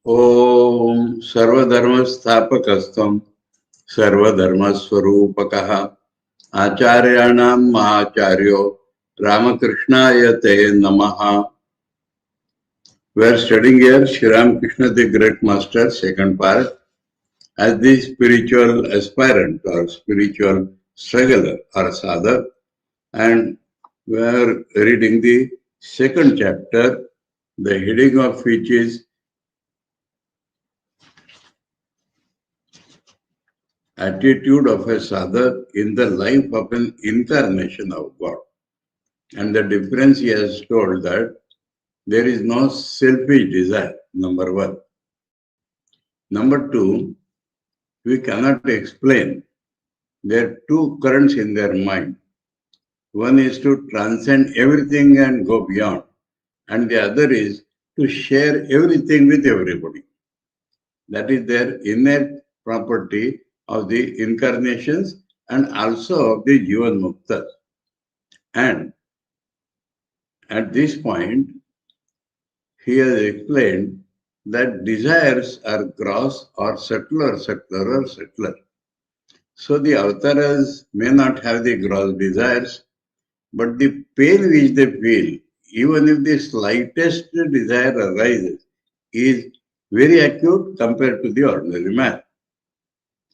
Om Sarvadharma Sthapakastam Sarvadharma Swarupakaha Acharyanam Mahacharyo Ramakrishnaya Te Namaha. We are studying here Sri Ramakrishna the Great Master, second part, as the spiritual aspirant or spiritual struggler or sadhak, and we are reading the second chapter, the heading of which is Attitude of a sadhak in the life of an incarnation of God. And the difference he has told that there is no selfish desire, number one. Number two, we cannot explain. There are two currents in their mind. One is to transcend everything and go beyond, and the other is to share everything with everybody. That is their innate property of the incarnations and also of the Jivan Mukta. And at this point, he has explained that desires are gross or subtler. So the avatars may not have the gross desires, but the pain which they feel, even if the slightest desire arises, is very acute compared to the ordinary man.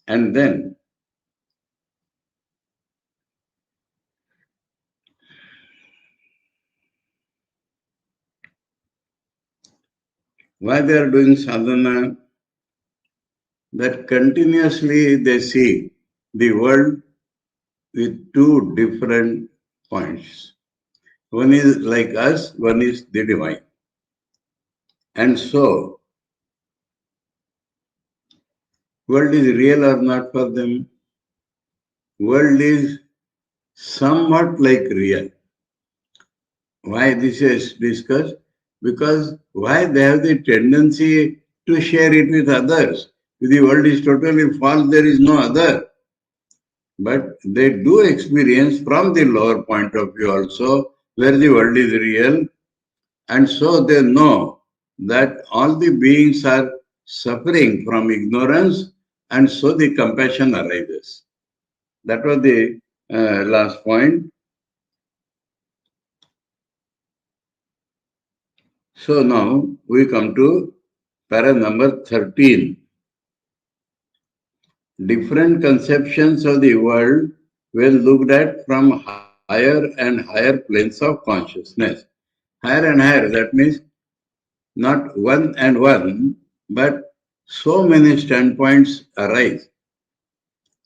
And then why they are doing sadhana? That continuously they see the world with two different points. One is like us, one is the divine. And so, world is real or not for them? World is somewhat like real. Why this is discussed? Because why they have the tendency to share it with others. If the world is totally false, there is no other. But they do experience from the lower point of view also, where the world is real. And so they know that all the beings are suffering from ignorance, and so the compassion arises. That was the last point. So now we come to para number 13. Different conceptions of the world were looked at from higher and higher planes of consciousness. Higher and higher, that means not one and one, but so many standpoints arise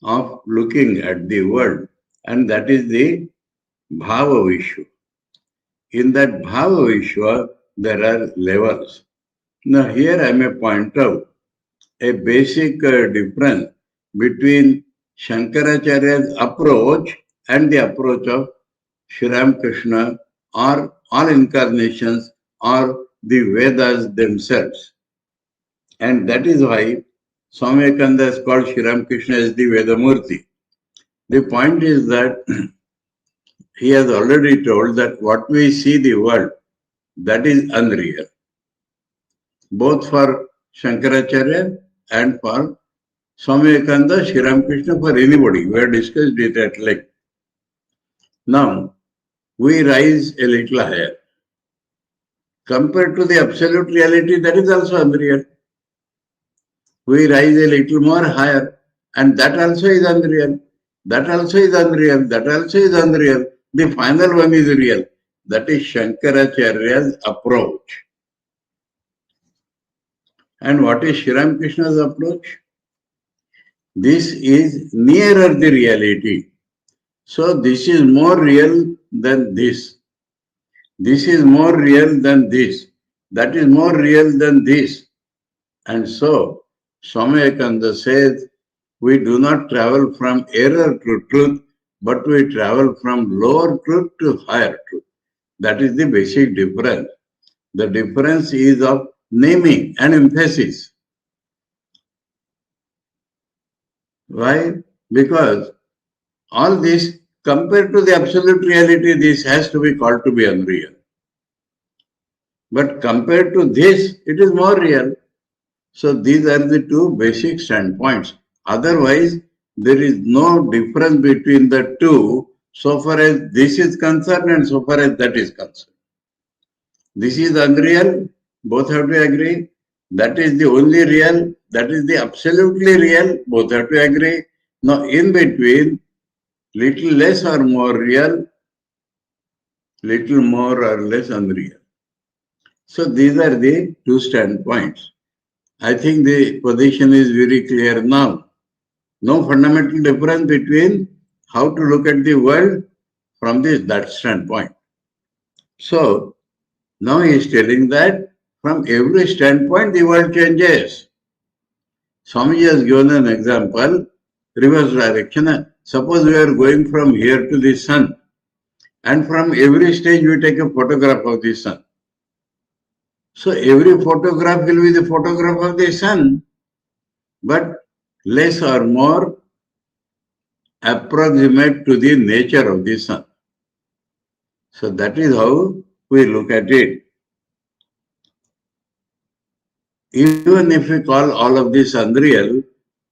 of looking at the world, and that is the Bhava Vishwa. In that Bhava Vishwa, there are levels. Now here I may point out a basic difference between Shankaracharya's approach and the approach of Sri Ramakrishna or all incarnations or the Vedas themselves. And that is why Swami Vivekananda has called Sri Ramakrishna as the Vedamurti. The point is that he has already told that what we see the world, that is unreal. Both for Shankaracharya and for Swami Vivekananda, Sri Ramakrishna, for anybody. We have discussed it at length. Now, we rise a little higher. Compared to the absolute reality, that is also unreal. We rise a little more higher, and that also is unreal. That also is unreal. That also is unreal. The final one is real. That is Shankaracharya's approach. And what is Sri Ramakrishna's approach? This is nearer the reality. So this is more real than this. This is more real than this. That is more real than this. And so, Swami Vivekananda says, we do not travel from error to truth, but we travel from lower truth to higher truth. That is the basic difference. The difference is of naming and emphasis. Why? Because all this, compared to the absolute reality, this has to be called to be unreal. But compared to this, it is more real. So these are the two basic standpoints. Otherwise, there is no difference between the two so far as this is concerned and so far as that is concerned. This is unreal, both have to agree. That is the only real, that is the absolutely real, both have to agree. Now, in between, little less or more real, little more or less unreal. So these are the two standpoints. I think the position is very clear now. No fundamental difference between how to look at the world from that standpoint. So now he is telling that from every standpoint the world changes. Swamiji has given an example, reverse direction. Suppose we are going from here to the sun, and from every stage we take a photograph of the sun. So every photograph will be the photograph of the sun, but less or more approximate to the nature of the sun. So that is how we look at it. Even if we call all of this unreal,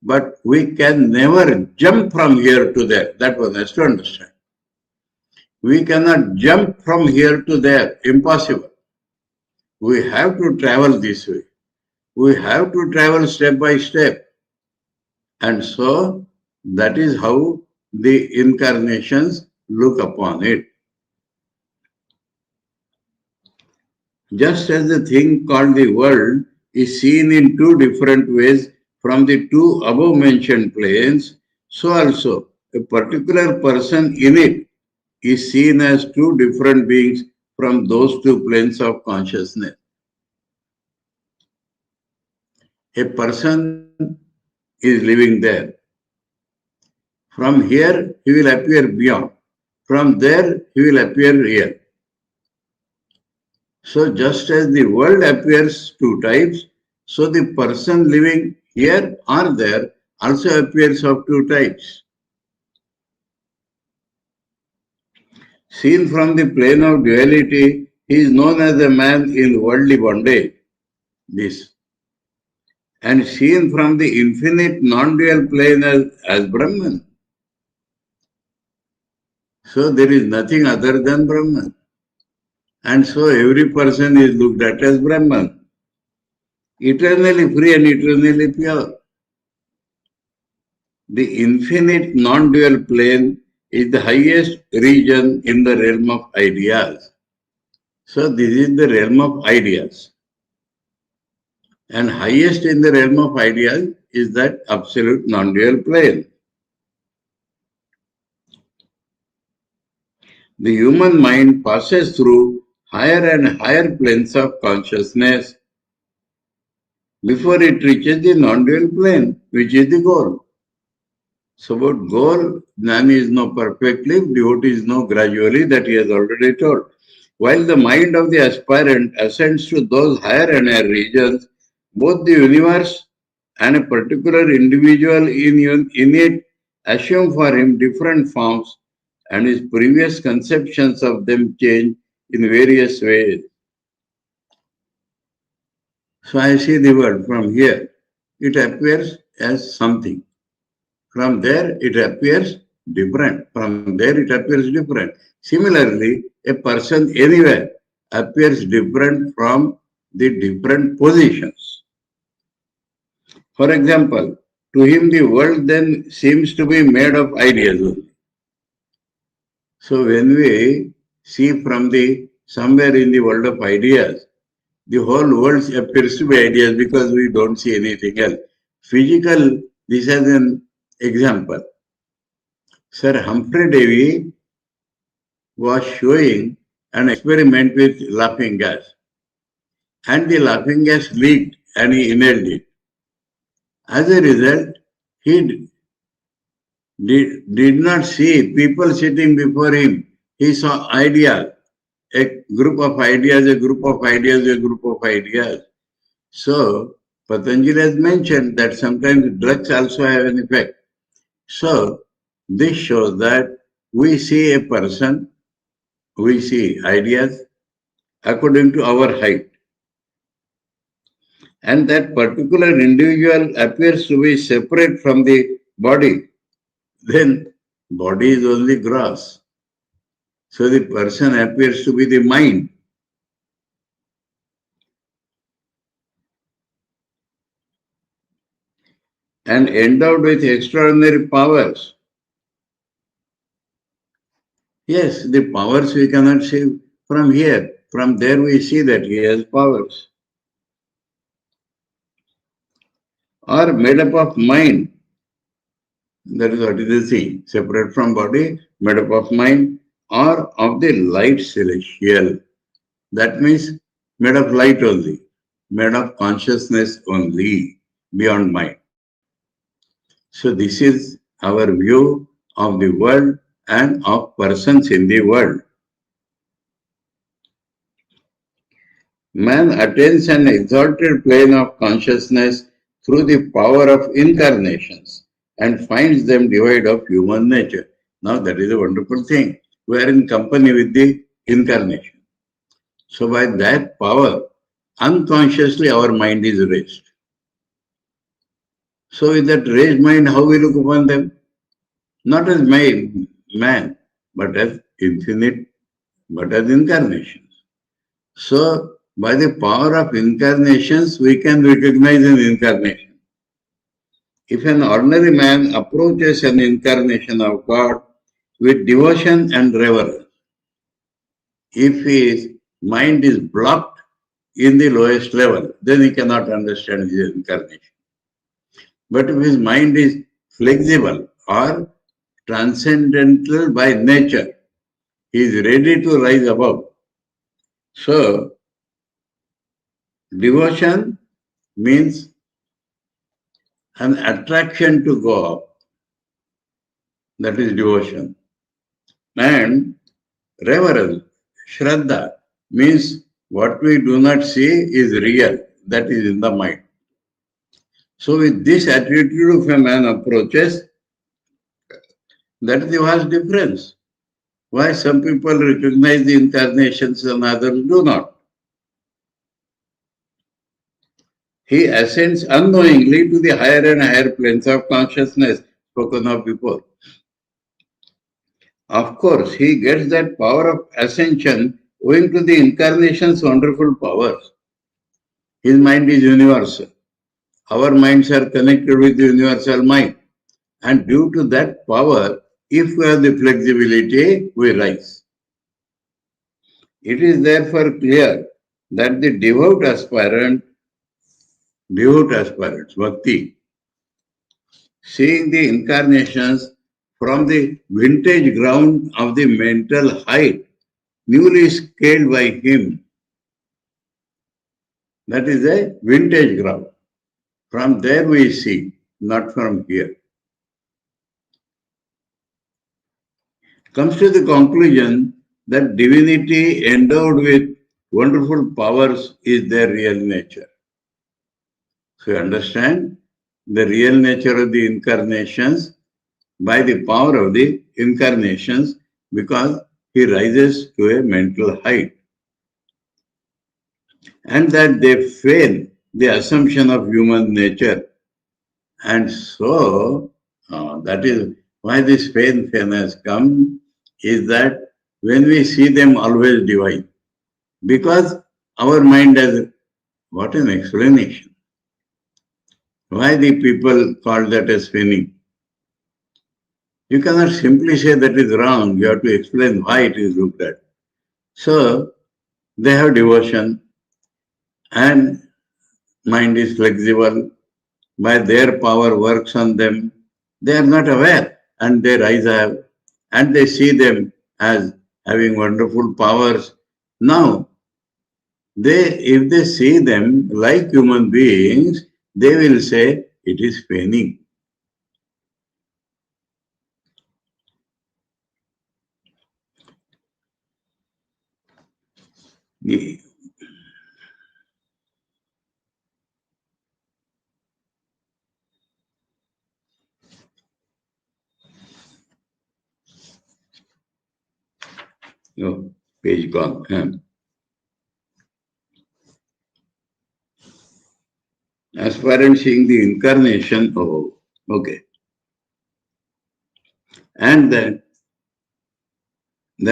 but we can never jump from here to there. That one has to understand. We cannot jump from here to there. Impossible. We have to travel this way. We have to travel step by step. And so that is how the incarnations look upon it. Just as the thing called the world is seen in two different ways from the two above mentioned planes, so also a particular person in it is seen as two different beings from those two planes of consciousness. A person is living there. From here, he will appear beyond. From there, he will appear here. So just as the world appears two types, so the person living here or there also appears of two types. Seen from the plane of duality, he is known as a man in worldly bondage. This. And seen from the infinite non-dual plane as Brahman. So there is nothing other than Brahman. And so every person is looked at as Brahman. Eternally free and eternally pure. The infinite non-dual plane is the highest region in the realm of ideas. So this is the realm of ideas. And highest in the realm of ideas is that absolute non-dual plane. The human mind passes through higher and higher planes of consciousness before it reaches the non-dual plane, which is the goal. So about goal, Jnani is know perfectly, devotees know gradually, that he has already told. While the mind of the aspirant ascends to those higher and higher regions, both the universe and a particular individual in it assume for him different forms, and his previous conceptions of them change in various ways. So I see the world from here. It appears as something. From there it appears different. From there it appears different. Similarly, a person anywhere appears different from the different positions. For example, to him the world then seems to be made of ideas only. So when we see from the somewhere in the world of ideas, the whole world appears to be ideas because we don't see anything else. Physical, this is an example. Sir Humphrey Davy was showing an experiment with laughing gas. And the laughing gas leaked and he inhaled it. As a result, he did not see people sitting before him. He saw ideas, a group of ideas, a group of ideas, a group of ideas. So, Patanjali has mentioned that sometimes drugs also have an effect. So, this shows that we see a person, we see ideas according to our height. And that particular individual appears to be separate from the body. Then, body is only gross. So, the person appears to be the mind. And endowed with extraordinary powers. Yes, the powers we cannot see from here. From there we see that he has powers. Or made up of mind. That is what is the thing. Separate from body, made up of mind, or of the light celestial. That means made of light only, made of consciousness only, beyond mind. So this is our view of the world and of persons in the world. Man attains an exalted plane of consciousness through the power of incarnations and finds them devoid of human nature. Now that is a wonderful thing. We are in company with the incarnation. So by that power, unconsciously our mind is raised. So with that raised mind, how we look upon them? Not as man, but as infinite, but as incarnations. So by the power of incarnations, we can recognize an incarnation. If an ordinary man approaches an incarnation of God with devotion and reverence, if his mind is blocked in the lowest level, then he cannot understand his incarnation. But if his mind is flexible or transcendental by nature, he is ready to rise above. So, devotion means an attraction to go up. That is devotion. And reverence, Shraddha, means what we do not see is real. That is in the mind. So with this attitude of a man approaches, that is the vast difference. Why some people recognize the incarnations and others do not. He ascends unknowingly to the higher and higher planes of consciousness spoken of before. Of course, he gets that power of ascension owing to the incarnation's wonderful powers. His mind is universal. Our minds are connected with the universal mind. And due to that power, if we have the flexibility, we rise. It is therefore clear that the devout aspirants, bhakti, seeing the incarnations from the vintage ground of the mental height, newly scaled by him, that is a vintage ground. From there we see, not from here. Comes to the conclusion that divinity endowed with wonderful powers is their real nature. So you understand the real nature of the incarnations by the power of the incarnations because he rises to a mental height. And that they fail the assumption of human nature. And so that is why this faith has come, is that when we see them always divine, because our mind has, what an explanation. Why the people call that as spinning? You cannot simply say that is wrong, you have to explain why it is looked at. So, they have devotion and mind is flexible, by their power works on them. They are not aware and they rise up and they see them as having wonderful powers. Now, if they see them like human beings, they will say it is paining. The- Oh, page gone. Aspirant seeing the incarnation. Oh, okay. And that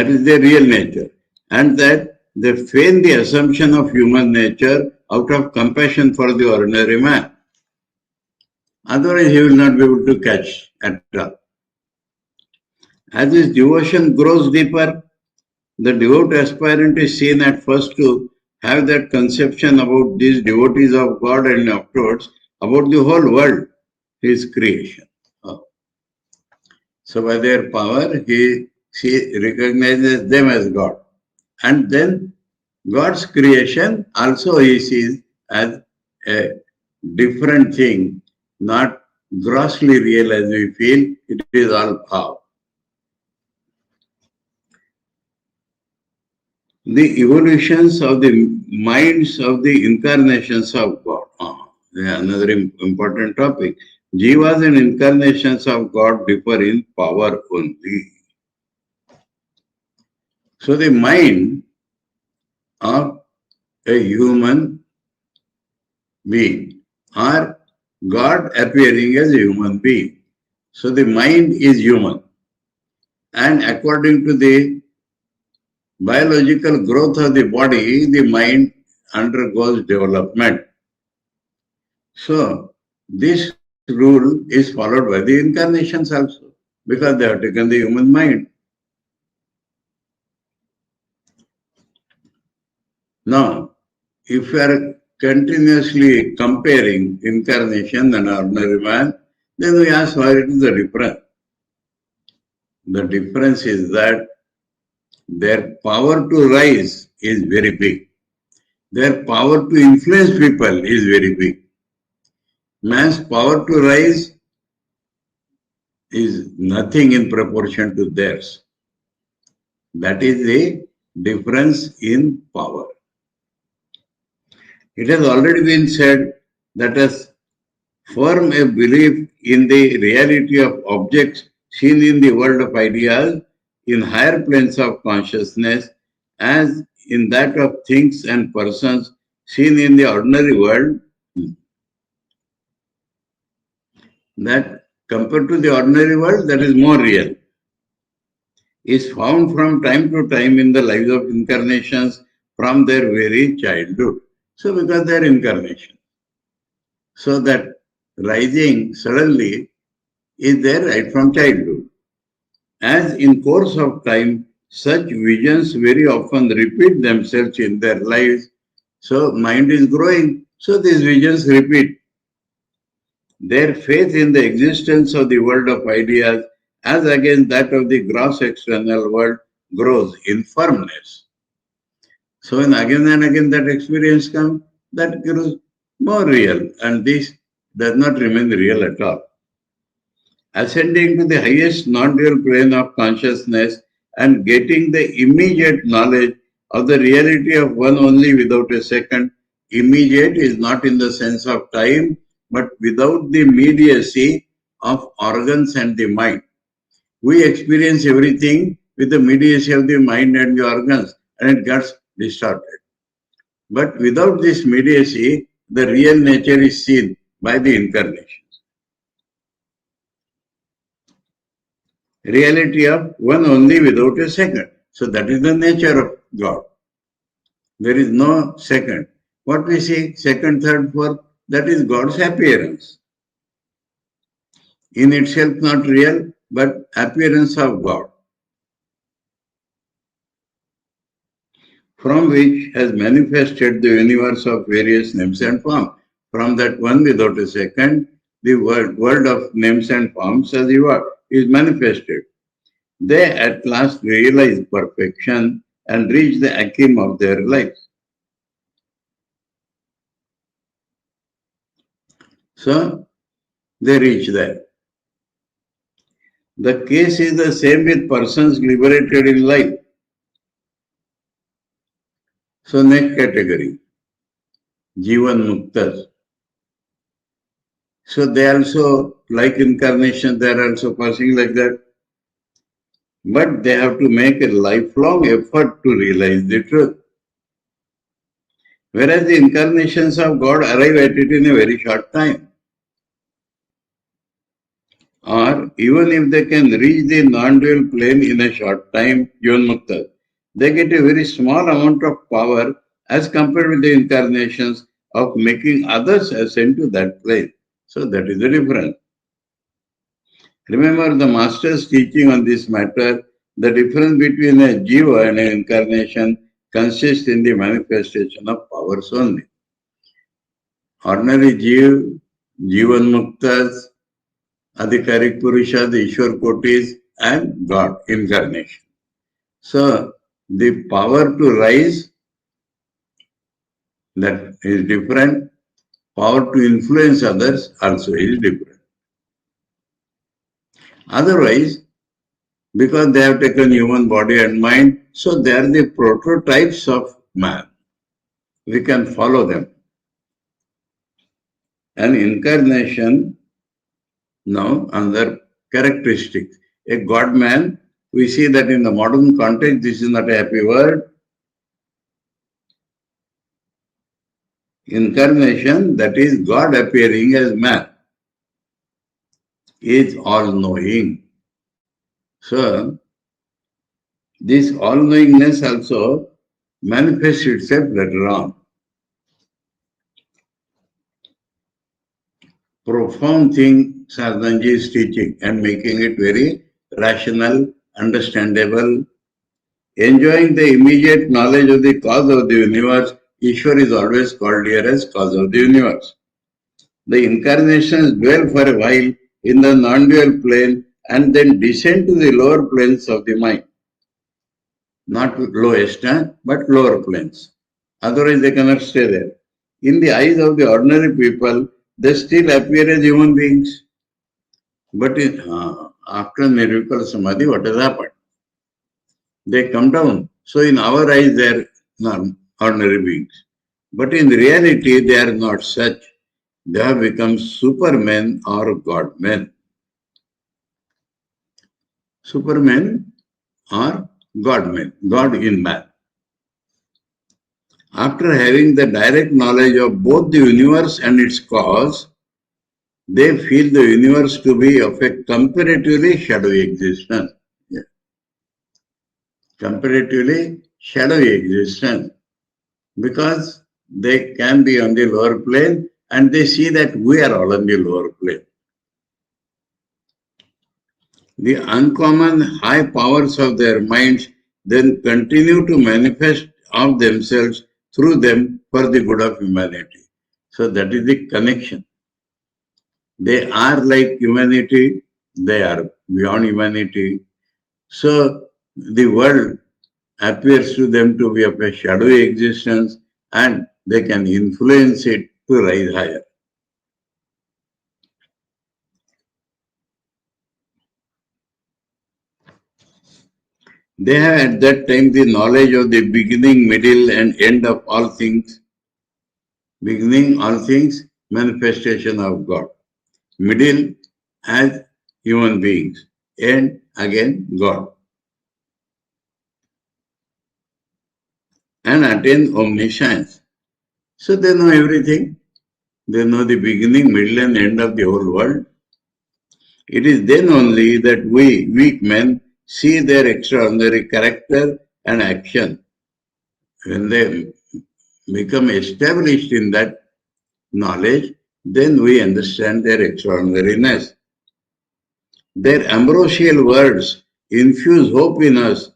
is their real nature. And that they feign the assumption of human nature out of compassion for the ordinary man. Otherwise, he will not be able to catch at all. As his devotion grows deeper, the devout aspirant is seen at first to have that conception about these devotees of God and afterwards about the whole world, his creation. So by their power, he recognizes them as God. And then God's creation also he sees as a different thing, not grossly real as we feel, it is all power. The evolutions of the minds of the incarnations of God. Another important topic. Jivas and incarnations of God differ in power only. So the mind of a human being or God appearing as a human being. So the mind is human. And according to the biological growth of the body, the mind undergoes development. So this rule is followed by the incarnations also, because they have taken the human mind. Now, if you are continuously comparing incarnation and ordinary man, then we ask why it is the difference. The difference is that their power to rise is very big. Their power to influence people is very big. Man's power to rise is nothing in proportion to theirs. That is the difference in power. It has already been said that as form a belief in the reality of objects seen in the world of ideas in higher planes of consciousness as in that of things and persons seen in the ordinary world, that compared to the ordinary world that is more real, is found from time to time in the lives of incarnations from their very childhood. So because they are incarnation. So that rising suddenly is there right from childhood. As in course of time, such visions very often repeat themselves in their lives. So mind is growing, so these visions repeat. Their faith in the existence of the world of ideas as against that of the gross external world grows in firmness. So when again and again that experience comes, that grows more real, and this does not remain real at all. Ascending to the highest non-dual plane of consciousness and getting the immediate knowledge of the reality of one only without a second. Immediate is not in the sense of time, but without the mediacy of organs and the mind. We experience everything with the mediacy of the mind and the organs, and it gets distorted. But without this mediacy, the real nature is seen by the incarnation. Reality of one only without a second. So that is the nature of God. There is no second. What we see, second, third, fourth, that is God's appearance. In itself not real, but appearance of God, from which has manifested the universe of various names and forms. From that one without a second, the world of names and forms as is manifested. They at last realize perfection and reach the akim of their lives. So they reach there. The case is the same with persons liberated in life. So next category, Jivan Muktas. So they also, like incarnation, they are also passing like that. But they have to make a lifelong effort to realize the truth. Whereas the incarnations of God arrive at it in a very short time. Or even if they can reach the non-dual plane in a short time, Jivan Mukta, they get a very small amount of power as compared with the incarnations of making others ascend to that plane. So that is the difference. Remember the master's teaching on this matter, the difference between a jiva and an incarnation consists in the manifestation of powers only. Ordinary jivan muktas, adhikarik purusha, the Ishwar kotis, and God, incarnation. So the power to rise, that is different. Power to influence others also is different. Otherwise, because they have taken human body and mind, so they are the prototypes of man. We can follow them. An incarnation, now, another characteristic. A God man, we see that in the modern context, this is not a happy word. Incarnation, that is God appearing as man, is all-knowing. So, this all-knowingness also manifests itself later on. Profound thing Saradananda is teaching and making it very rational, understandable. Enjoying the immediate knowledge of the cause of the universe, Ishwar is always called here as cause of the universe. The incarnations dwell for a while in the non-dual plane and then descend to the lower planes of the mind. Not lowest, but lower planes. Otherwise they cannot stay there. In the eyes of the ordinary people, they still appear as human beings. But after Nirvikala Samadhi, what has happened? They come down. So in our eyes, they are not ordinary beings. But in reality, they are not such. They have become supermen or godmen. Supermen or godmen, God in man. After having the direct knowledge of both the universe and its cause, they feel the universe to be of a comparatively shadowy existence. Yeah. Comparatively shadowy existence. Because they can be on the lower plane and they see that we are all on the lower plane. The uncommon high powers of their minds then continue to manifest of themselves through them for the good of humanity. So that is the connection. They are like humanity, they are beyond humanity. So the world appears to them to be of a shadowy existence and they can influence it to rise higher. They have at that time the knowledge of the beginning, middle, and end of all things. Beginning, all things, manifestation of God. Middle, as human beings. End, again, God. And attain omniscience. So they know everything. They know the beginning, middle, and end of the whole world. It is then only that we, weak men, see their extraordinary character and action. When they become established in that knowledge, then we understand their extraordinariness. Their ambrosial words infuse hope in us,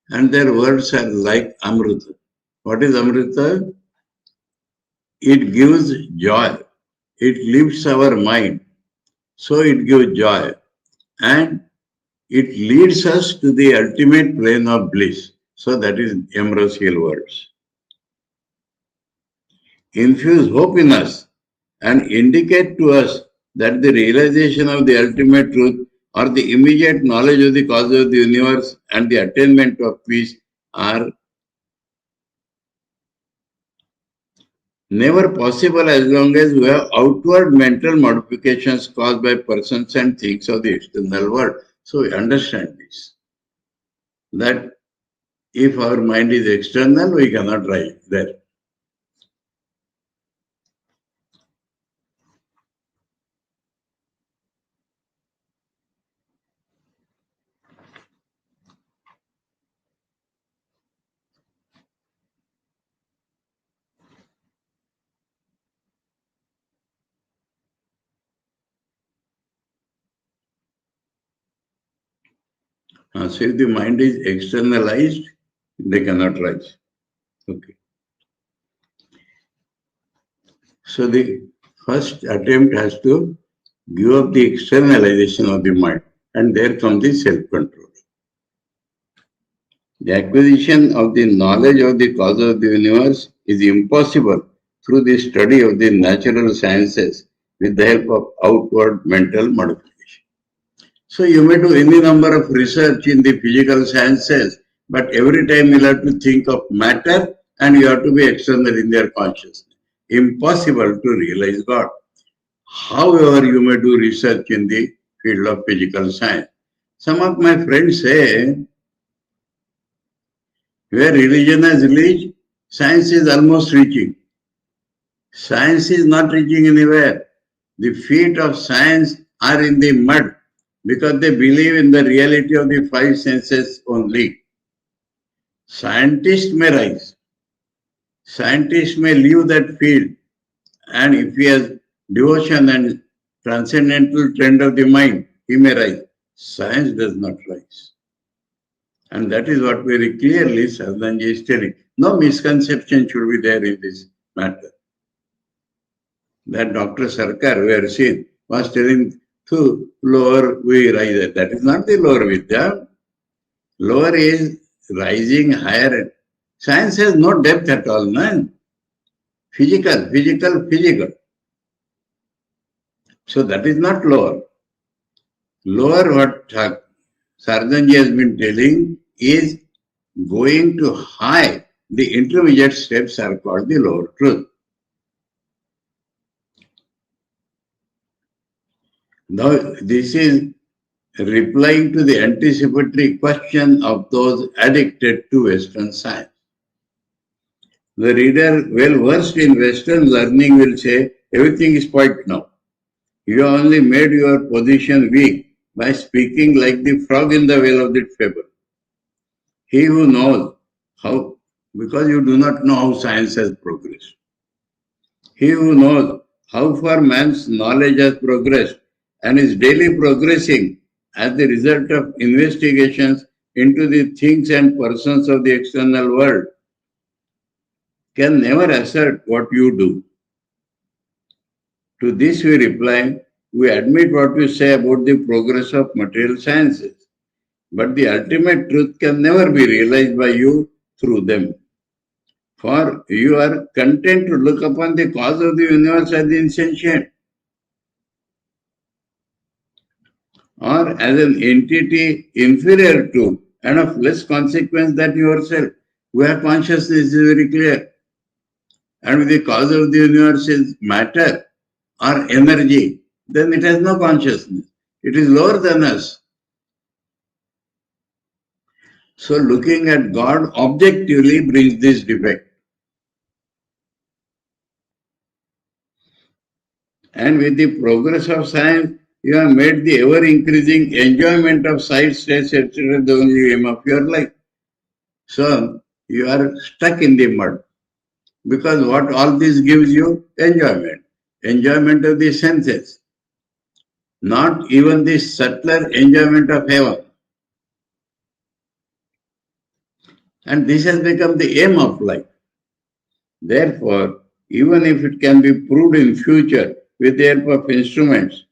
and their words are like Amrita. What is Amrita? It gives joy. It lifts our mind. So it gives joy. And it leads us to the ultimate plane of bliss. So that is ambrosial words. Infuse hope in us and indicate to us that the realization of the ultimate truth or the immediate knowledge of the cause of the universe and the attainment of peace are never possible as long as we have outward mental modifications caused by persons and things of the external world. So we understand this. That if our mind is external, we cannot rise there. So if the mind is externalized, they cannot rise. Okay. So the first attempt has to give up the externalization of the mind, and there comes the self-control. The acquisition of the knowledge of the cause of the universe is impossible through the study of the natural sciences with the help of outward mental modification. So you may do any number of research in the physical sciences, but every time you'll have to think of matter and you have to be external in their consciousness. Impossible to realize God. However, you may do research in the field of physical science. Some of my friends say, where religion has reached, science is almost reaching. Science is not reaching anywhere. The feet of science are in the mud because they believe in the reality of the five senses only. Scientists may rise. Scientists may leave that field, and if he has devotion and transcendental trend of the mind, he may rise. Science does not rise. And that is what very clearly Saradananda is telling. No misconception should be there in this matter. That Dr. Sarkar, we have seen, was telling to lower we rise. That is not the lower vidya. Lower is rising higher. Science has no depth at all, no? Physical. So that is not lower. Lower, what Saradananda has been telling, is going to high. The intermediate steps are called the lower truth. Now, this is replying to the anticipatory question of those addicted to Western science. The reader well versed in Western learning will say, everything is spoiled now. You have only made your position weak by speaking like the frog in the well of the fable. He who knows how, because you do not know how science has progressed. He who knows how far man's knowledge has progressed and is daily progressing as the result of investigations into the things and persons of the external world can never assert what you do. To this we reply, we admit what you say about the progress of material sciences, but the ultimate truth can never be realized by you through them. For you are content to look upon the cause of the universe as insentient, or as an entity inferior to and of less consequence than yourself, where consciousness is very clear. And if the cause of the universe is matter or energy, then it has no consciousness. It is lower than us. So looking at God objectively brings this defect. And with the progress of science, you have made the ever-increasing enjoyment of sight, taste, etc. the only aim of your life. So you are stuck in the mud. Because what all this gives you? Enjoyment. Enjoyment of the senses. Not even the subtler enjoyment of heaven. And this has become the aim of life. Therefore, even if it can be proved in future with the help of instruments,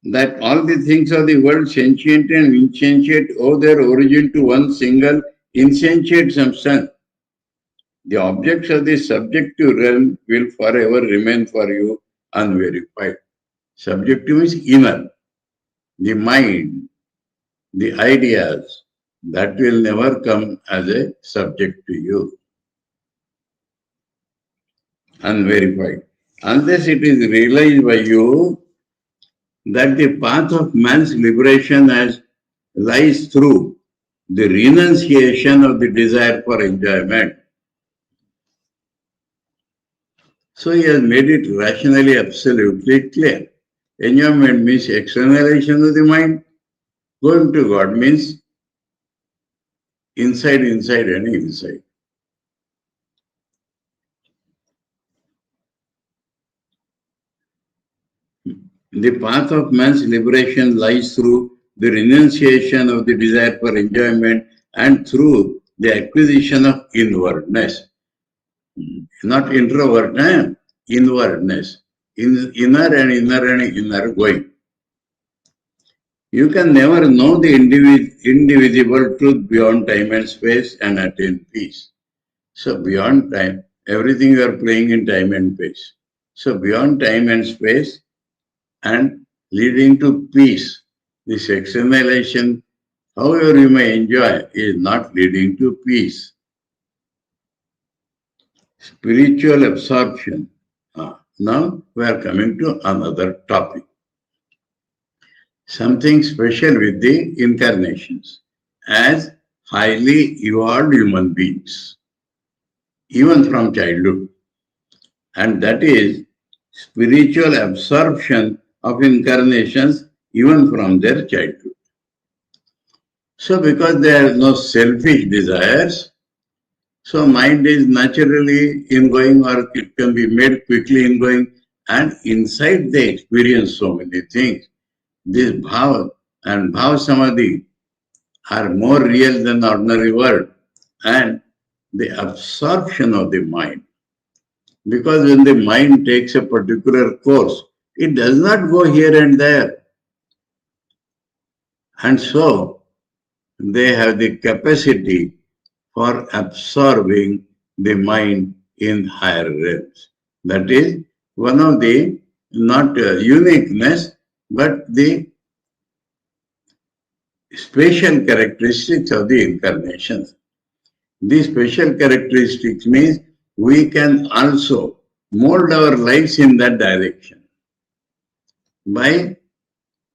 that all the things of the world, sentient and insentient, owe their origin to one single insentient substance, the objects of the subjective realm will forever remain for you unverified. Subjective is inner, the mind, the ideas, that will never come as a subject to you. unverified. Unless it is realized by you that the path of man's liberation lies through the renunciation of the desire for enjoyment. So he has made it rationally absolutely clear. Enjoyment means externalization of the mind. Going to God means inside, inside, and inside. The path of man's liberation lies through the renunciation of the desire for enjoyment and through the acquisition of inwardness. Not introvert, inwardness. Inner and inner and inner going. You can never know the indivisible truth beyond time and space and attain peace. So beyond time, everything you are playing in time and space. So beyond time and space and leading to peace, this externalization, however you may enjoy, is not leading to peace. Spiritual absorption. Now we are coming to another topic. Something special with the incarnations as highly evolved human beings, even from childhood. And that is spiritual absorption of incarnations even from their childhood. So because there are no selfish desires, so mind is naturally ingoing or it can be made quickly ingoing, and inside they experience so many things. This bhava and bhava samadhi are more real than the ordinary world, and the absorption of the mind. Because when the mind takes a particular course, it does not go here and there. And so they have the capacity for absorbing the mind in higher realms. That is one of the not uniqueness, but the special characteristics of the incarnations. These special characteristics means we can also mold our lives in that direction by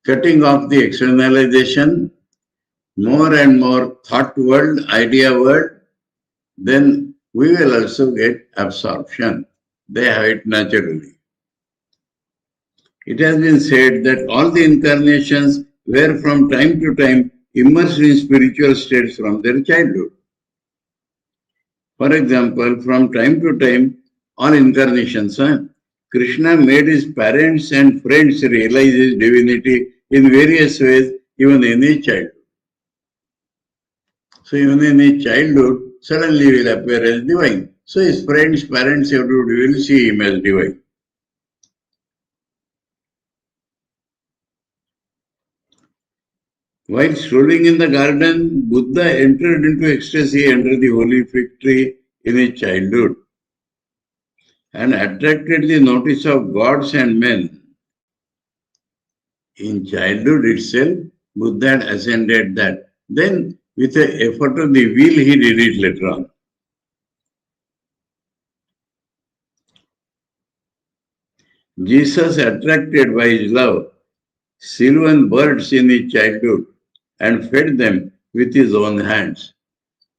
cutting off the externalization, more and more thought world, idea world, then we will also get absorption. They have it naturally. It has been said that all the incarnations were from time to time immersed in spiritual states from their childhood. For example, from time to time, all incarnations, Krishna made his parents and friends realize his divinity in various ways, even in his childhood. So even in his childhood, suddenly he will appear as divine. So his friends, parents, everybody will see him as divine. While strolling in the garden, Buddha entered into ecstasy under the holy fig tree in his childhood and attracted the notice of gods and men. In childhood itself, Buddha had ascended that. Then, with the effort of the will, he did it later on. Jesus, attracted by his love, sylvan birds in his childhood and fed them with his own hands.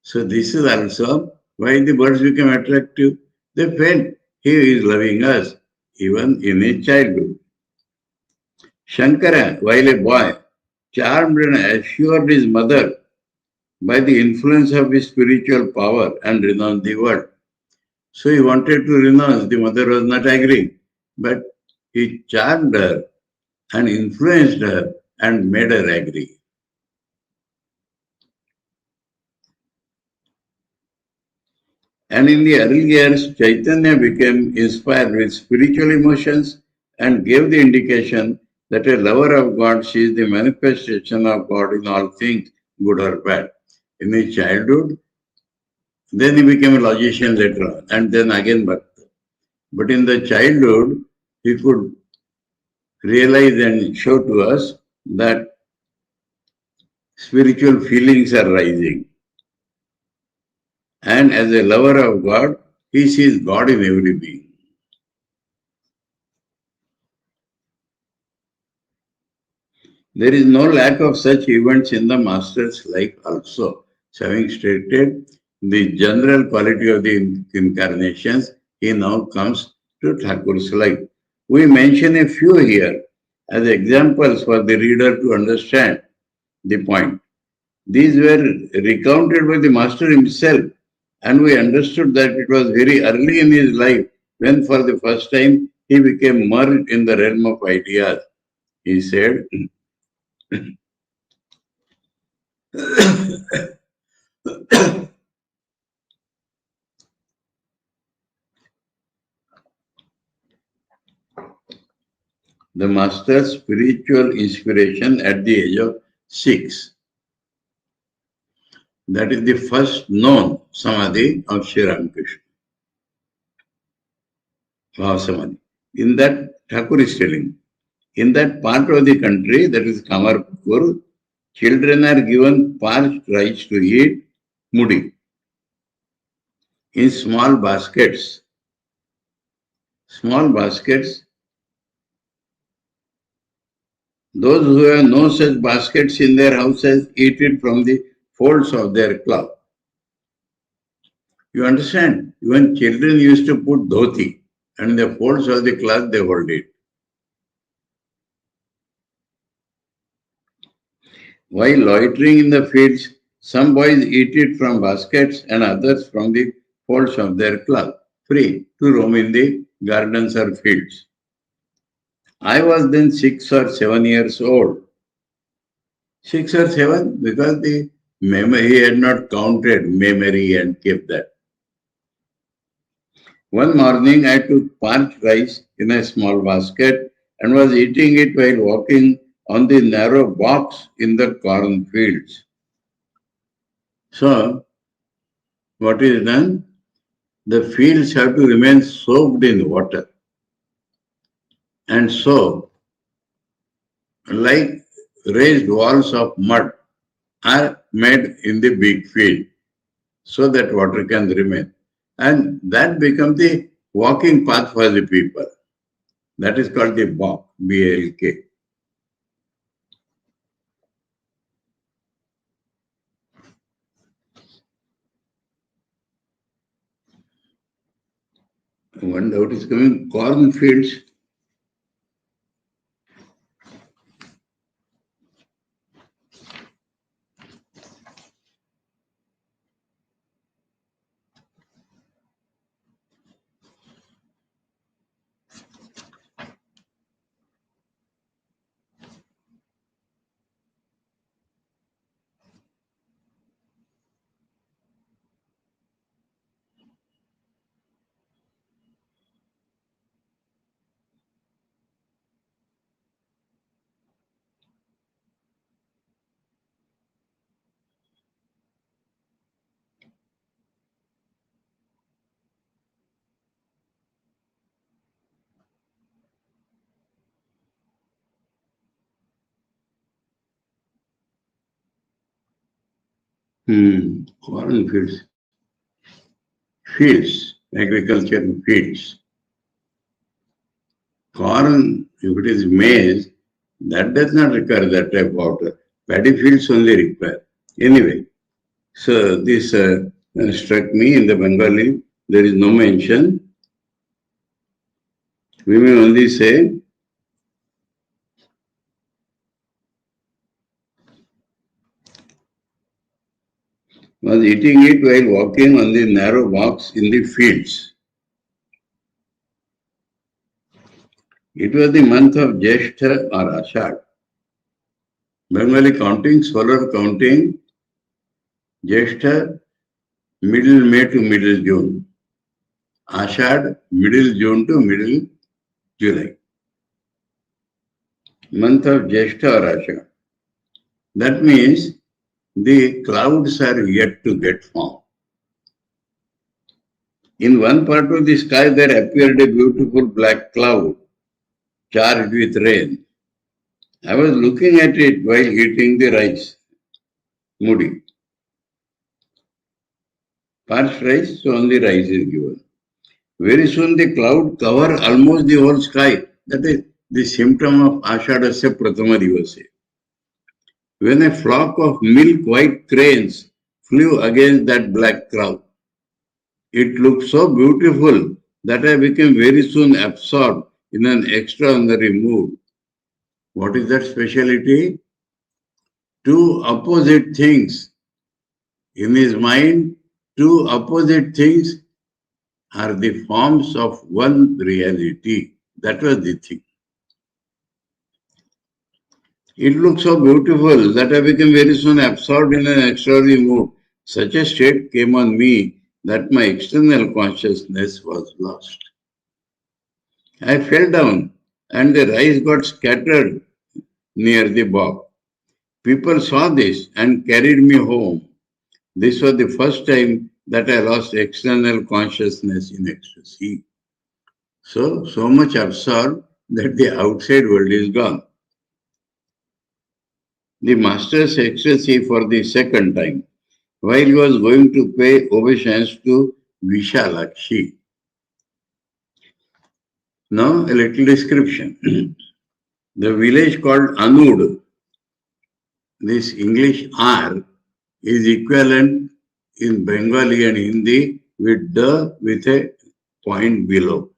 So this is also why the birds became attractive. They felt he is loving us even in his childhood. Shankara, while a boy, charmed and assured his mother by the influence of his spiritual power and renounced the world. So he wanted to renounce, the mother was not agreeing, but he charmed her and influenced her and made her agree. And in the early years, Chaitanya became inspired with spiritual emotions and gave the indication that a lover of God sees the manifestation of God in all things, good or bad. In his childhood, then he became a logician later on, and then again Bhakta. But in the childhood, he could realize and show to us that spiritual feelings are rising. And as a lover of God, he sees God in every being. There is no lack of such events in the Master's life also. So having stated the general quality of the incarnations, he now comes to Thakur's life. We mention a few here as examples for the reader to understand the point. These were recounted by the Master himself, and we understood that it was very early in his life when, for the first time, he became merged in the realm of ideas. He said, the Master's spiritual inspiration at the age of 6. That is the first known samadhi of Sri Ramakrishna. Samadhi. In that, Thakur is telling, in that part of the country, that is Kamarpur, children are given parched rice to eat, mudi, in small baskets. Small baskets. Those who have no such baskets in their houses eat it from the folds of their cloth. You understand? Even children used to put dhoti and the folds of the cloth they hold it. While loitering in the fields, some boys eat it from baskets and others from the folds of their cloth, free to roam in the gardens or fields. I was then 6 or 7 years old. 6 or 7 because the memory, he had not counted memory and kept that. One morning I took parched rice in a small basket and was eating it while walking on the narrow box in the cornfields. So, what is done? The fields have to remain soaked in water. And so, like raised walls of mud are made in the big field so that water can remain. And that becomes the walking path for the people. That is called the balk, B-A-L-K. One doubt is coming, cornfields. Cornfields. Fields, agriculture fields. Corn, if it is maize, that does not require that type of water. Paddy fields only require. Anyway, so this struck me in the Bengali. There is no mention. We may only say was eating it while walking on the narrow walks in the fields. It was the month of Jeshtha or Ashad. Bengali counting, solar counting, Jeshtha, middle May to middle June. Ashad, middle June to middle July. Month of Jeshtha or Ashad. That means the clouds are yet to get formed. In one part of the sky there appeared a beautiful black cloud charged with rain. I was looking at it while eating the rice, mudi. Parched rice, so only rice is given. Very soon the cloud covered almost the whole sky. That is the symptom of Ashadasya Prathama Divase. when a flock of milk-white cranes flew against that black crowd. It looked so beautiful that I became very soon absorbed in an extraordinary mood. What is that speciality? Two opposite things. In his mind, two opposite things are the forms of one reality. That was the thing. It looked so beautiful that I became very soon absorbed in an extraordinary mood. Such a state came on me that my external consciousness was lost. I fell down and the rice got scattered near the bog. People saw this and carried me home. This was the first time that I lost external consciousness in ecstasy. So much absorbed that the outside world is gone. The master's ecstasy for the second time, while he was going to pay obeisance to Vishalakshi. Now a little description. The village called Anud, this English R is equivalent in Bengali and Hindi with the with a point below.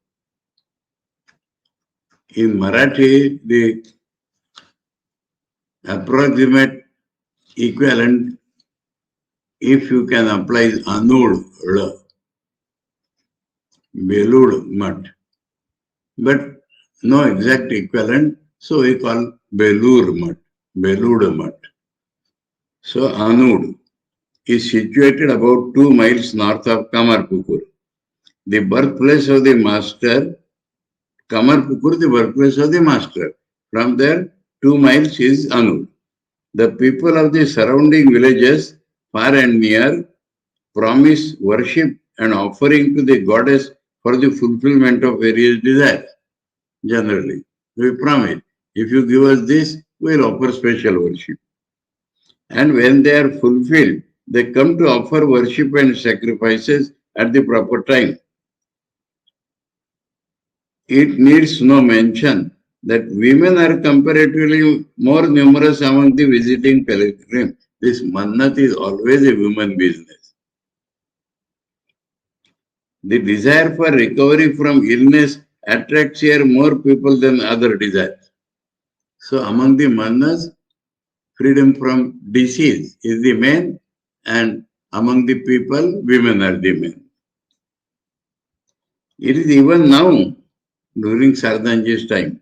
In Marathi, the approximate equivalent, if you can apply, is Anud, Belud Mat. But no exact equivalent, so we call Belur Mat, Belud Mat. So Anud is situated about 2 miles north of Kamarpukur. The birthplace of the master, Kamarpukur, the birthplace of the master. From there, 2 miles is Anud. The people of the surrounding villages, far and near, promise worship and offering to the goddess for the fulfillment of various desires. Generally, we promise, if you give us this, we will offer special worship. And when they are fulfilled, they come to offer worship and sacrifices at the proper time. It needs no mention that women are comparatively more numerous among the visiting pilgrims. This mannat is always a woman business. The desire for recovery from illness attracts here more people than other desires. So among the mannats, freedom from disease is the main, and among the people, women are the main. It is even now, during Saradananda's time,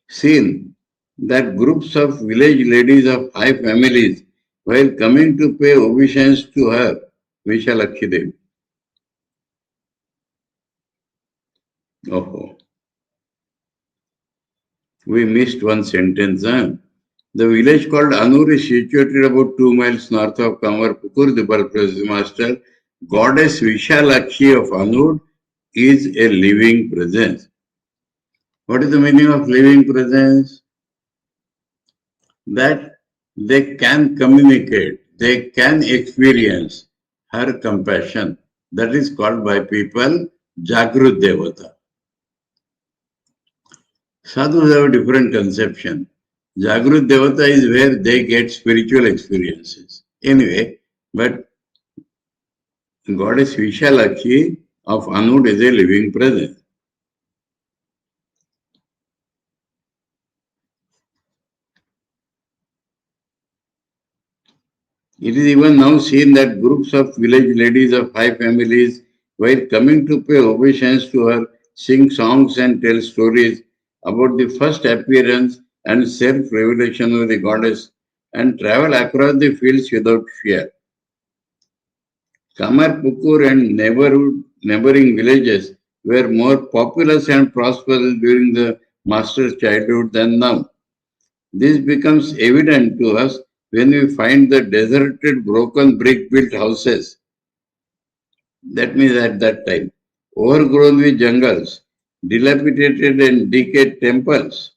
seen that groups of village ladies of high families, while coming to pay obeisance to her, Vishalakshi Devi. Oh, we missed one sentence. Huh? The village called Anur is situated about 2 miles north of Kamarpukur, the birthplace of the master. Goddess Vishalakshi of Anur is a living presence. What is the meaning of living presence? That they can communicate, they can experience her compassion. That is called by people Jagrut Devata. Sadhus have a different conception. Jagrut Devata is where they get spiritual experiences. Anyway, but Goddess Vishalakshi of Anud is a living presence. It is even now seen that groups of village ladies of high families, while coming to pay obeisance to her, sing songs and tell stories about the first appearance and self-revelation of the goddess, and travel across the fields without fear. Kamarpukur and neighboring villages were more populous and prosperous during the master's childhood than now. This becomes evident to us when we find the deserted, broken brick-built houses. That means at that time, overgrown with jungles, dilapidated and decayed temples,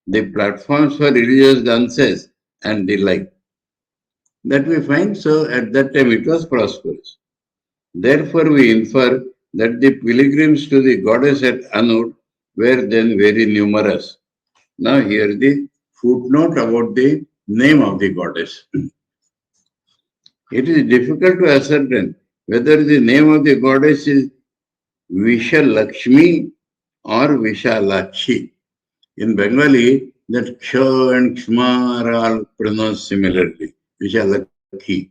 the platforms for religious dances and the like. That we find, so at that time it was prosperous. Therefore, we infer that the pilgrims to the goddess at Anud were then very numerous. Now, here the footnote about the name of the goddess. It is difficult to ascertain whether the name of the goddess is Vishalakshmi or Vishalakshi. In Bengali, that Ksha and Kshma are all pronounced similarly. Vishalakshi.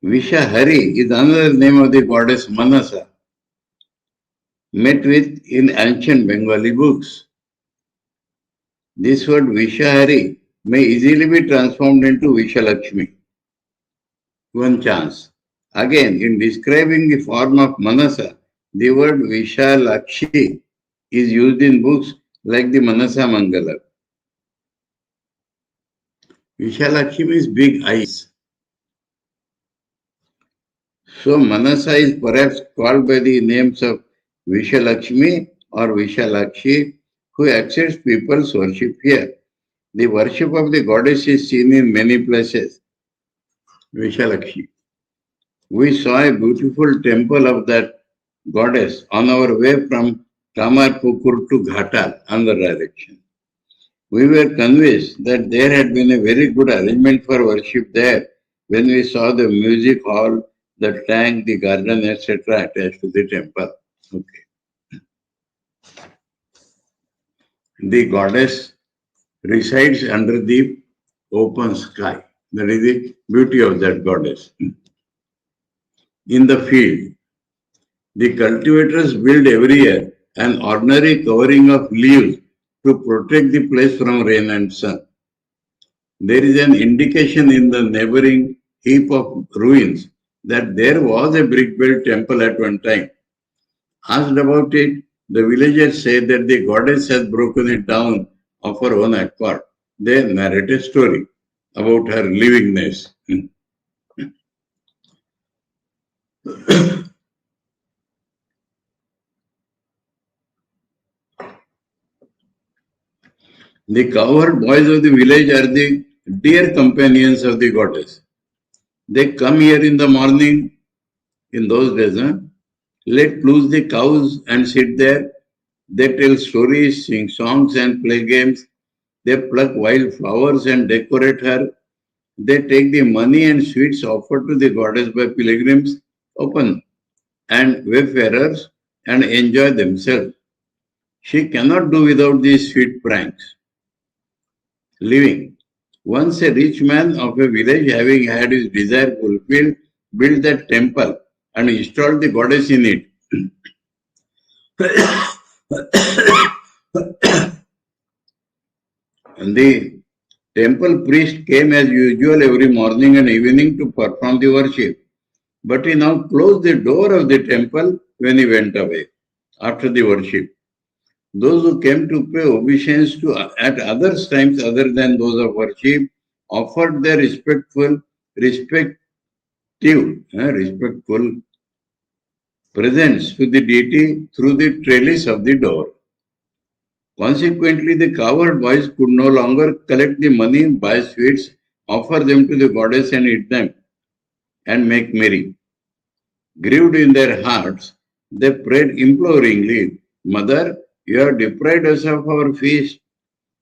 Vishahari is another name of the goddess Manasa, met with in ancient Bengali books. This word Vishahari may easily be transformed into Vishalakshmi. One chance. Again, in describing the form of Manasa, the word Vishalakshi is used in books like the Manasa Mangala. Vishalakshi means big eyes. So Manasa is perhaps called by the names of Vishalakshmi or Vishalakshi, who accepts people's worship here. The worship of the goddess is seen in many places. Vishalakshi. We saw a beautiful temple of that goddess on our way from Kamarpukur to Ghatal, Andhra direction. We were convinced that there had been a very good arrangement for worship there when we saw the music hall, the tank, the garden, etc. attached to the temple. Okay. The goddess resides under the open sky. That is the beauty of that goddess. In the field, the cultivators build every year an ordinary covering of leaves to protect the place from rain and sun. There is an indication in the neighboring heap of ruins that there was a brick-built temple at one time. Asked about it, the villagers say that the goddess has broken it down of her own accord. They narrate a story about her livingness. The cowherd boys of the village are the dear companions of the goddess. They come here in the morning, in those days, let loose the cows and sit there. They tell stories, sing songs and play games. They pluck wild flowers and decorate her. They take the money and sweets offered to the goddess by pilgrims, open, and wayfarers and enjoy themselves. She cannot do without these sweet pranks. Living. Once a rich man of a village, having had his desire fulfilled, built that temple and installed the goddess in it. And the temple priest came as usual every morning and evening to perform the worship. But he now closed the door of the temple when he went away after the worship. Those who came to pay obeisance to at other times other than those of worship offered their respectful presents to the deity through the trellis of the door. Consequently, the cowherd boys could no longer collect the money, buy sweets, offer them to the goddess and eat them, and make merry. Grieved in their hearts, they prayed imploringly, Mother, you have deprived us of our feast.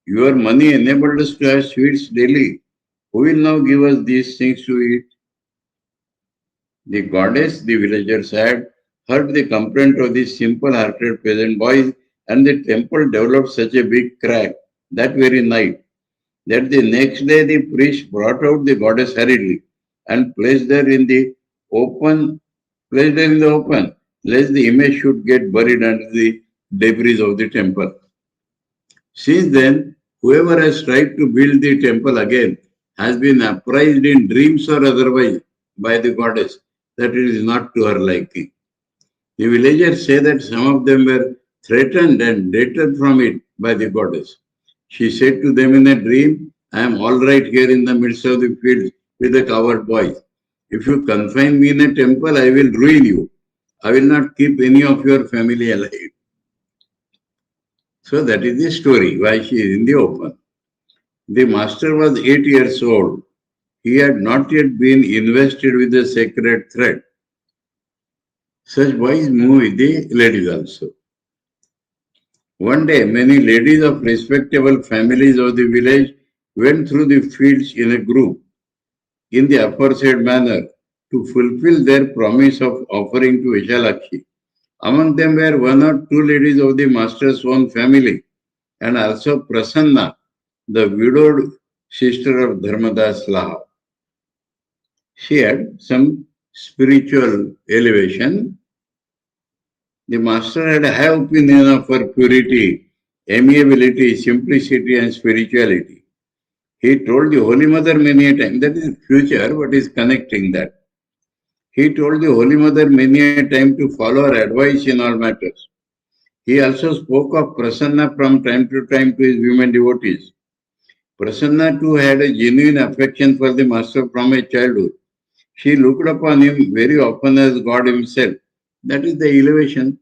Your money enabled us to have sweets daily. Who will now give us these things to eat? The goddess, the villagers had, heard the complaint of these simple-hearted peasant boys, and the temple developed such a big crack that very night that the next day the priest brought out the goddess hurriedly and placed her in the open, lest the image should get buried under the debris of the temple. Since then, whoever has tried to build the temple again has been apprised in dreams or otherwise by the goddess that it is not to her liking. The villagers say that some of them were threatened and deterred from it by the goddess. She said to them in a dream, I am all right here in the midst of the fields with the cowherd boys. If you confine me in a temple, I will ruin you. I will not keep any of your family alive. So that is the story, why she is in the open. The master was 8 years old. He had not yet been invested with the sacred thread. Such boys move with the ladies also. One day, many ladies of respectable families of the village went through the fields in a group in the aforesaid manner to fulfill their promise of offering to Vishalakshi. Among them were one or two ladies of the master's own family and also Prasanna, the widowed sister of Dharmadas Laha. She had some spiritual elevation. The master had a high opinion of her purity, amiability, simplicity, and spirituality. He told the Holy Mother many a time, that is future, but is connecting that. He told the Holy Mother many a time to follow her advice in all matters. He also spoke of Prasanna from time to time to his women devotees. Prasanna too had a genuine affection for the Master from a childhood. She looked upon him very often as God himself. That is the elevation.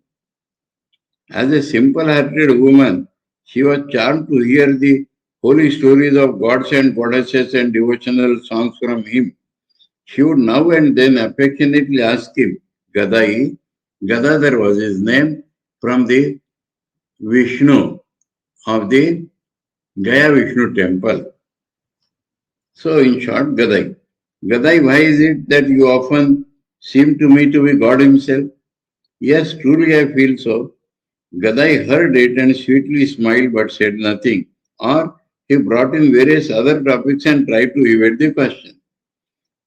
As a simple-hearted woman, she was charmed to hear the holy stories of gods and goddesses and devotional songs from him. She would now and then affectionately ask him, Gadai, Gadadhar was his name, from the Vishnu of the Gaya Vishnu temple. So, in short, Gadai. Gadai, why is it that you often seem to me to be God himself? Yes, truly I feel so. Gadai heard it and sweetly smiled but said nothing. Or he brought in various other topics and tried to evade the question.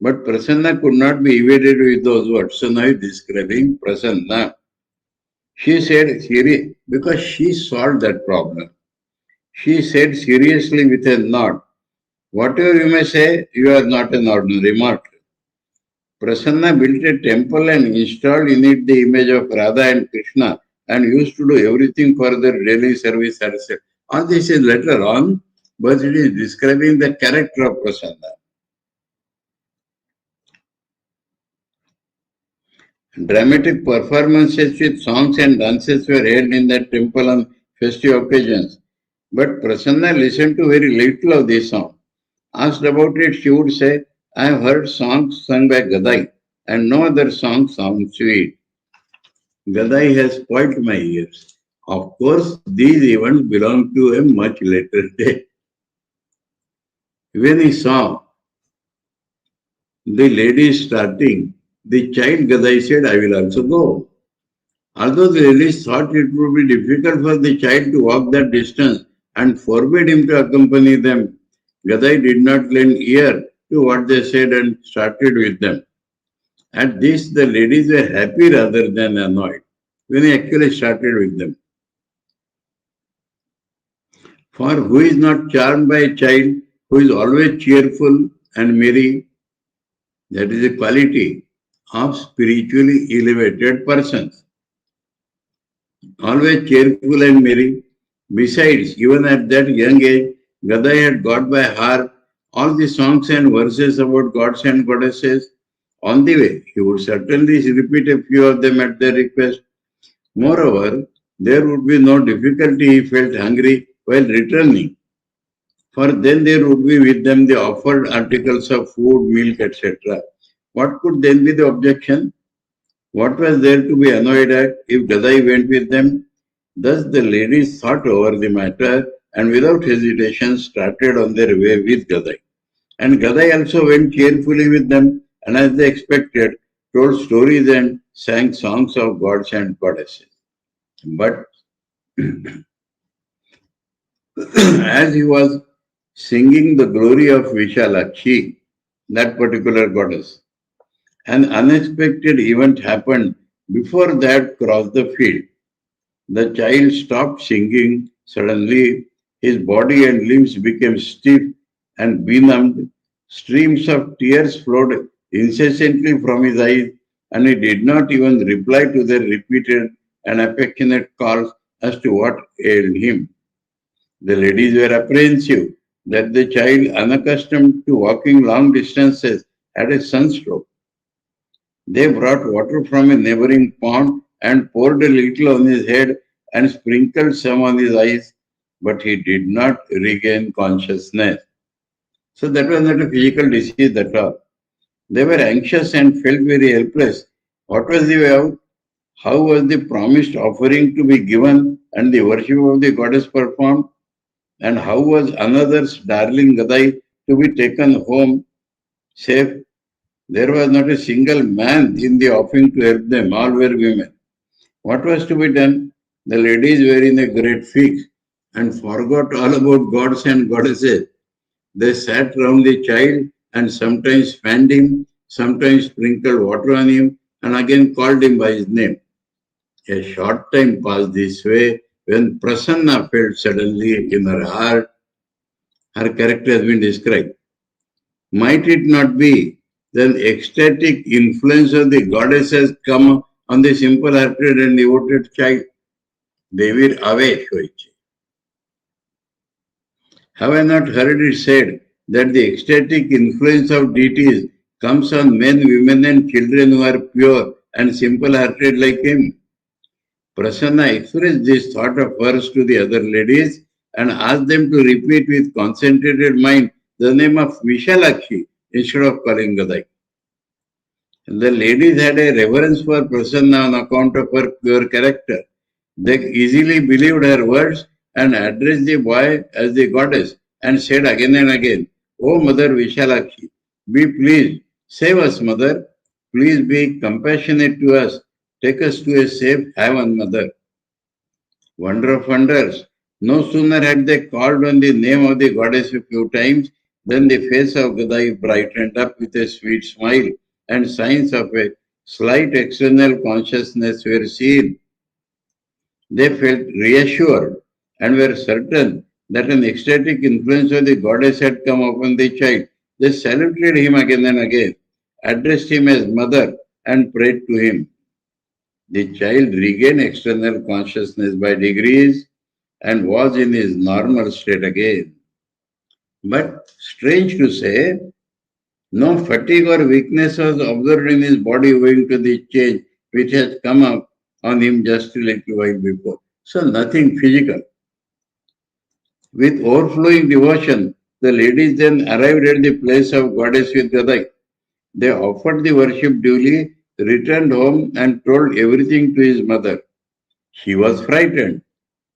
But Prasanna could not be evaded with those words. So now he is describing Prasanna. She said, because she solved that problem. She said seriously with a nod, whatever you may say, you are not an ordinary mortal. Prasanna built a temple and installed in it the image of Radha and Krishna and used to do everything for their daily service herself. All this is later on, but it is describing the character of Prasanna. Dramatic performances with songs and dances were held in that temple on festive occasions. But Prasanna listened to very little of this song. Asked about it, she would say, I have heard songs sung by Gadai and no other song sounds sweet. Gadai has spoilt my ears. Of course, these events belong to a much later day. When he saw the lady starting, the child Gadai said, I will also go. Although the ladies thought it would be difficult for the child to walk that distance and forbade him to accompany them, Gadai did not lend ear to what they said and started with them. At this, the ladies were happy rather than annoyed when he actually started with them. For who is not charmed by a child who is always cheerful and merry? That is a quality of spiritually elevated persons. Always cheerful and merry. Besides, even at that young age, Gadai had got by heart all the songs and verses about gods and goddesses. On the way, he would certainly repeat a few of them at their request. Moreover, there would be no difficulty he felt hungry while returning, for then there would be with them the offered articles of food, milk, etc. What could then be the objection? What was there to be annoyed at if Gadai went with them? Thus the ladies thought over the matter and without hesitation started on their way with Gadai. And Gadai also went cheerfully with them and as they expected, told stories and sang songs of gods and goddesses. But as he was singing the glory of Vishalakshi, that particular goddess, an unexpected event happened before that crossed the field. The child stopped singing. Suddenly, his body and limbs became stiff and benumbed. Streams of tears flowed incessantly from his eyes, and he did not even reply to their repeated and affectionate calls as to what ailed him. The ladies were apprehensive that the child, unaccustomed to walking long distances, had a sunstroke. They brought water from a neighboring pond and poured a little on his head and sprinkled some on his eyes, but he did not regain consciousness. So that was not a physical disease at all. They were anxious and felt very helpless. What was the way out? How was the promised offering to be given and the worship of the goddess performed? And how was another's darling Gadai to be taken home safe? There was not a single man in the offing to help them, all were women. What was to be done? The ladies were in a great fix and forgot all about gods and goddesses. They sat round the child and sometimes fanned him, sometimes sprinkled water on him, and again called him by his name. A short time passed this way when Prasanna felt suddenly in her heart. Her character has been described. Might it not be that the ecstatic influence of the goddess has come on the simple-hearted and devoted child? Devir Avesh hoiche. Have I not heard it said that the ecstatic influence of deities comes on men, women, and children who are pure and simple-hearted like him? Prasanna expressed this thought of hers to the other ladies and asked them to repeat with concentrated mind the name of Vishalakshi instead of calling Gadai. The ladies had a reverence for Prasanna on account of her pure character. They easily believed her words and addressed the boy as the goddess and said again and again, "O Mother Vishalakshi, be pleased, save us, Mother. Please be compassionate to us. Take us to a safe haven, Mother." Wonder of wonders. No sooner had they called on the name of the goddess a few times than the face of Gadai brightened up with a sweet smile, and signs of a slight external consciousness were seen. They felt reassured and were certain that an ecstatic influence of the goddess had come upon the child. They saluted him again and again, addressed him as mother, and prayed to him. The child regained external consciousness by degrees and was in his normal state again. But strange to say, no fatigue or weakness was observed in his body owing to the change which had come up on him just a little while before. So nothing physical. With overflowing devotion, the ladies then arrived at the place of goddess with Gadai. They offered the worship duly, returned home, and told everything to his mother. She was frightened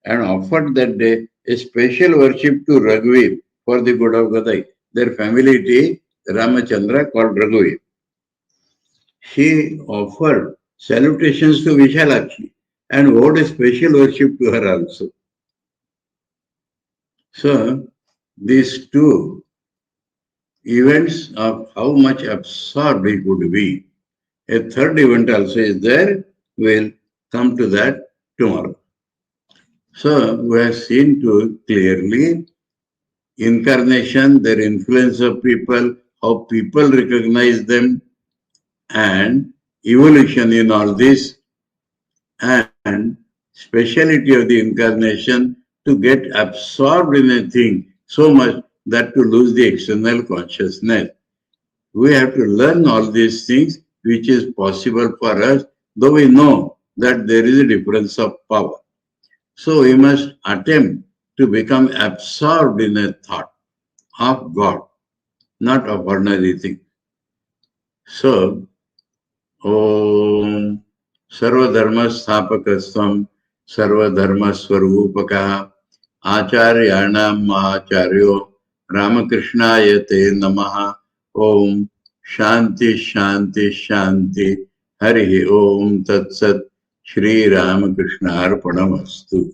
and offered that day a special worship to Raghuveer for the good of Gadai. Their family deity, Ramachandra, called Raghuveer. She offered salutations to Vishalakshi and owed a special worship to her also. So, these two events of how much absorbed he could be. A third event also is there. We'll come to that tomorrow. So, we have seen to clearly incarnation, their influence of people, how people recognize them, and evolution in all this, and speciality of the incarnation to get absorbed in a thing so much that to lose the external consciousness. We have to learn all these things which is possible for us, though we know that there is a difference of power. So we must attempt to become absorbed in a thought of God, not of ordinary thing. So, Om Sarvadharma Sthapakasvam Sarvadharma Swarupaka Acharyanam Mahacharyo Ramakrishna Te Namaha. Om Shanti Shanti Shanti. Hari Om Tat Sat. Sri Ramakrishna Arpanamastu.